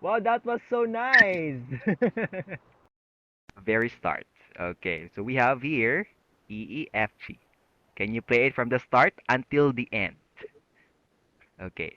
Wow, that was so nice. Very start. Okay, so we have here E, E, F, G. Can you play it from the start until the end? Okay.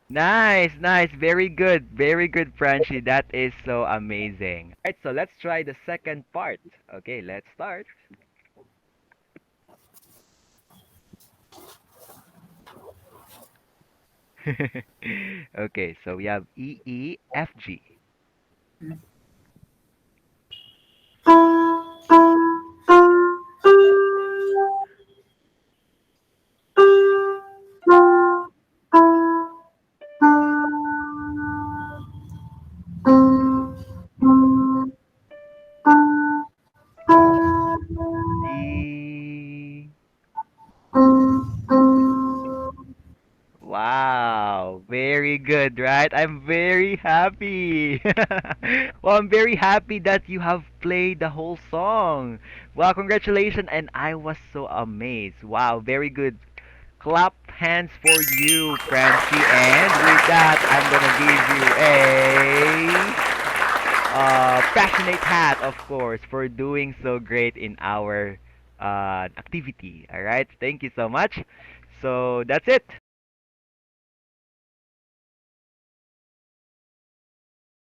Nice, nice. Very good, Franchi. That is so amazing. Alright, so let's try the second part. Okay, let's start. Okay, so we have E, E, F, G. C. Wow, very good, right? I'm very happy. Well, I'm very happy that you have played the whole song. Wow, congratulations, and I was so amazed. Wow, very good. Clap hands for you, Francie. And with that, I'm gonna give you a passionate hat, of course, for doing so great in our activity. All right, thank you so much. So that's it.